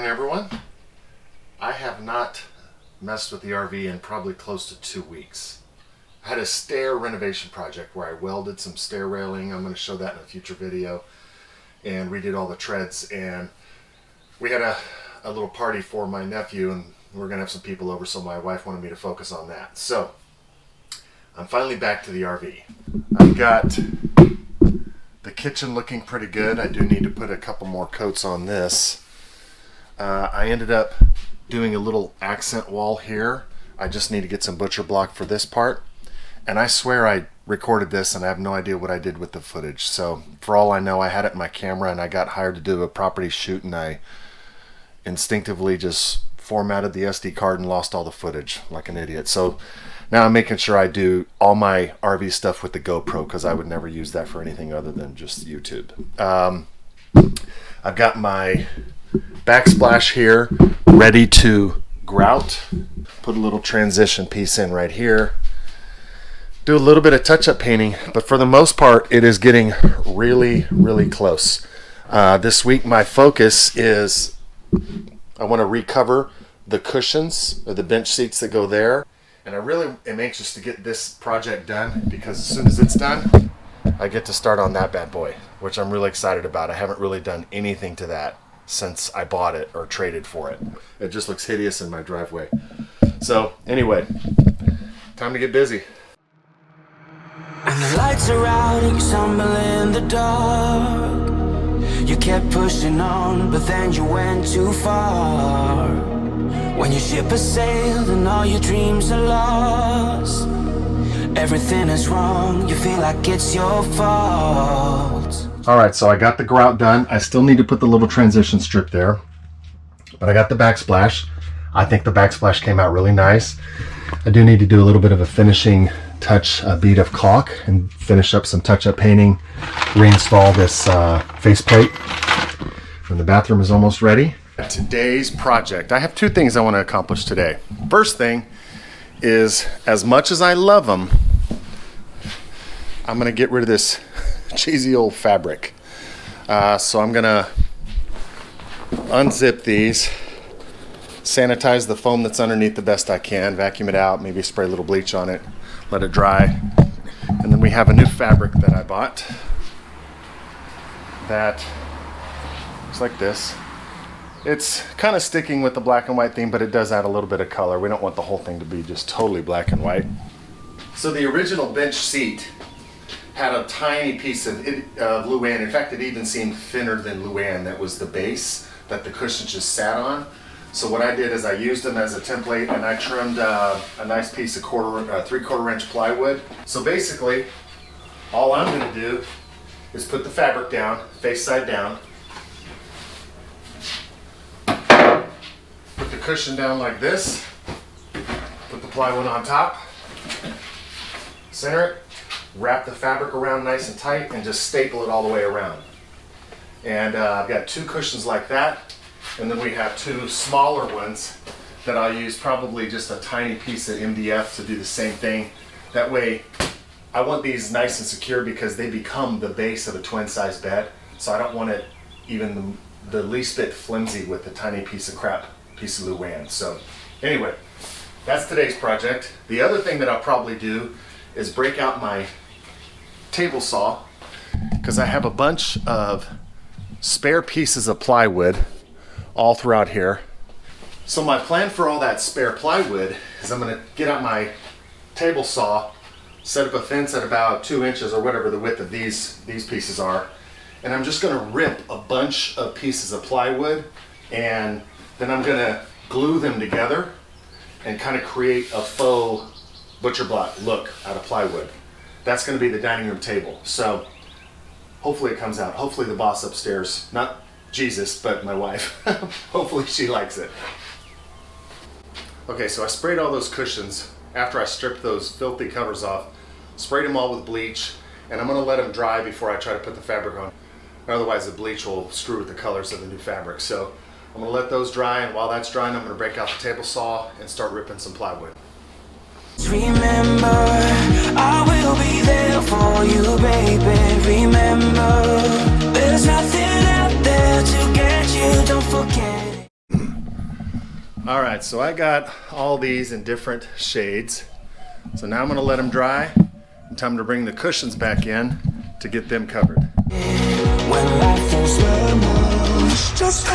Everyone, I have not messed with the RV in probably close to 2 weeks. I had a stair renovation project where I welded some stair railing. I'm going to show that in a future video, and redid all the treads, and we had a little party for my nephew, and we're going to have some people over, so my wife wanted me to focus on that. So I'm finally back to the RV. I've got the kitchen looking pretty good. I do need to put a couple more coats on this. I ended up doing a little accent wall here. I just need to get some butcher block for this part. And I swear I recorded this and I have no idea what I did with the footage. So for all I know, I had it in my camera and I got hired to do a property shoot, and I instinctively just formatted the SD card and lost all the footage like an idiot. So now I'm making sure I do all my RV stuff with the GoPro, because I would never use that for anything other than just YouTube. I've got my backsplash here ready to grout. Put a little transition piece in right here. Do a little bit of touch-up painting, but for the most part it is getting really close. This week my focus is I want to recover the cushions or the bench seats that go there, and I really am anxious to get this project done, because as soon as it's done I get to start on that bad boy, which I'm really excited about. I haven't really done anything to that since I bought it or traded for it. It just looks hideous in my driveway. So anyway, time to get busy. And the lights are out and you stumble in the dark. You kept pushing on, but then you went too far. When your ship has sailed and all your dreams are lost, everything is wrong, you feel like it's your fault. Alright, so I got the grout done. I still need to put the little transition strip there, but I got the backsplash. I think the backsplash came out really nice. I do need to do a little bit of a finishing touch, a bead of caulk, and finish up some touch-up painting, reinstall this faceplate, and the bathroom is almost ready. Today's project, I have two things I want to accomplish today. First thing is, as much as I love them, I'm going to get rid of this cheesy old fabric. So I'm going to unzip these, sanitize the foam that's underneath the best I can, vacuum it out, maybe spray a little bleach on it, let it dry. And then we have a new fabric that I bought that looks like this. It's kind of sticking with the black and white theme, but it does add a little bit of color. We don't want the whole thing to be just totally black and white. So the original bench seat had a tiny piece of Luan. In fact, it even seemed thinner than Luan. That was the base that the cushions just sat on. So what I did is I used them as a template, and I trimmed a nice piece of 3/4 inch plywood. So basically, all I'm going to do is put the fabric down, face side down, put the cushion down like this, put the plywood on top, center it, wrap the fabric around nice and tight, and just staple it all the way around. And I've got two cushions like that, and then we have two smaller ones that I'll use probably just a tiny piece of MDF to do the same thing. That way, I want these nice and secure because they become the base of a twin size bed, so I don't want it even the least bit flimsy with a tiny piece of crap, piece of Luan. So anyway, that's today's project. The other thing that I'll probably do is break out my table saw, because I have a bunch of spare pieces of plywood all throughout here. So my plan for all that spare plywood is I'm going to get out my table saw, set up a fence at about 2 inches or whatever the width of these pieces are, and I'm just going to rip a bunch of pieces of plywood, and then I'm going to glue them together and kind of create a faux butcher block look out of plywood. That's going to be the dining room table. So hopefully it comes out. Hopefully the boss upstairs, not Jesus, but my wife, hopefully she likes it. Okay, so I sprayed all those cushions after I stripped those filthy covers off, sprayed them all with bleach, and I'm going to let them dry before I try to put the fabric on. Otherwise the bleach will screw with the colors of the new fabric. So I'm going to let those dry, and while that's drying I'm going to break out the table saw and start ripping some plywood. Remember, I will be there for you, baby. Remember, there's nothing out there to get you, don't forget. All right, so I got all these in different shades. So now I'm gonna let them dry. Time to bring the cushions back in to get them covered. When life is lemons, just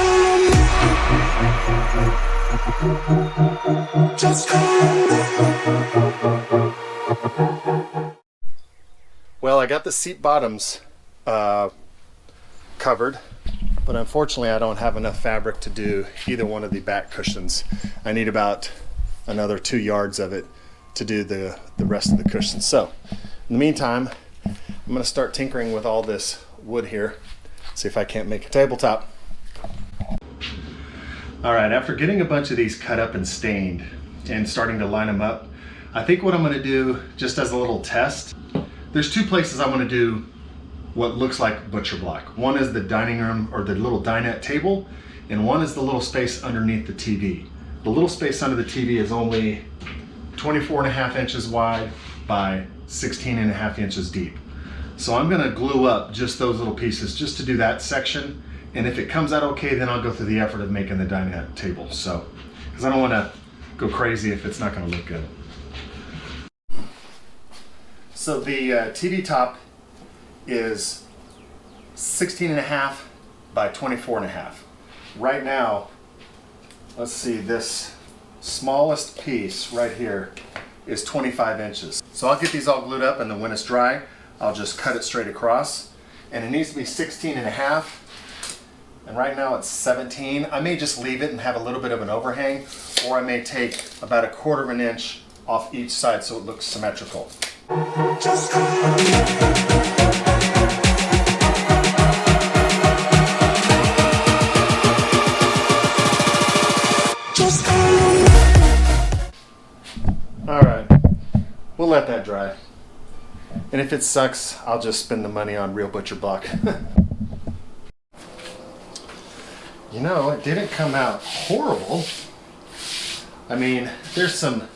Well, I got the seat bottoms covered, but unfortunately I don't have enough fabric to do either one of the back cushions. I need about another 2 yards of it to do the rest of the cushions. So in the meantime, I'm going to start tinkering with all this wood here, see if I can't make a tabletop. All right, after getting a bunch of these cut up and stained and starting to line them up, I think what I'm going to do, just as a little test, there's 2 places I want to do what looks like butcher block. One is the dining room or the little dinette table, and one is the little space underneath the TV. The little space under the TV is only 24.5 inches wide by 16.5 inches deep. So I'm gonna glue up just those little pieces just to do that section. And if it comes out okay, then I'll go through the effort of making the dinette table. So, because I don't wanna go crazy if it's not gonna look good. So the TV top is 16.5 by 24.5. Right now, let's see, this smallest piece right here is 25 inches. So I'll get these all glued up, and then when it's dry, I'll just cut it straight across. And it needs to be 16.5, and right now it's 17. I may just leave it and have a little bit of an overhang, or I may take about 1/4 of an inch off each side so it looks symmetrical. Alright, we'll let that dry. And if it sucks, I'll just spend the money on real butcher block. You know, it didn't come out horrible. I mean, there's some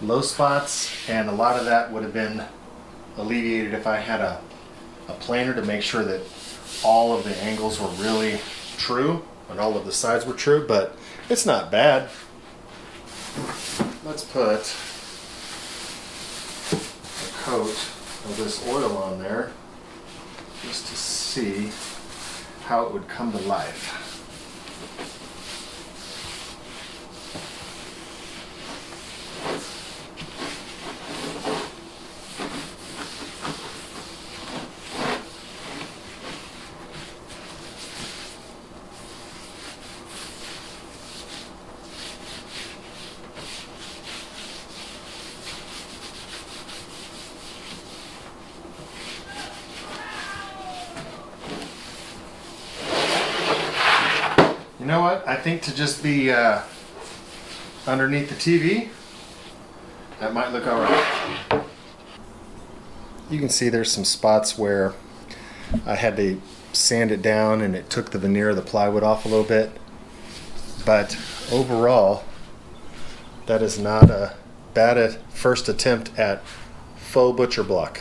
low spots, and a lot of that would have been alleviated if I had a planer to make sure that all of the angles were really true and all of the sides were true, but it's not bad. Let's put a coat of this oil on there just to see how it would come to life. You know what? I think to just be underneath the TV, that might look all right. You can see there's some spots where I had to sand it down and it took the veneer of the plywood off a little bit. But overall, that is not a bad first attempt at faux butcher block.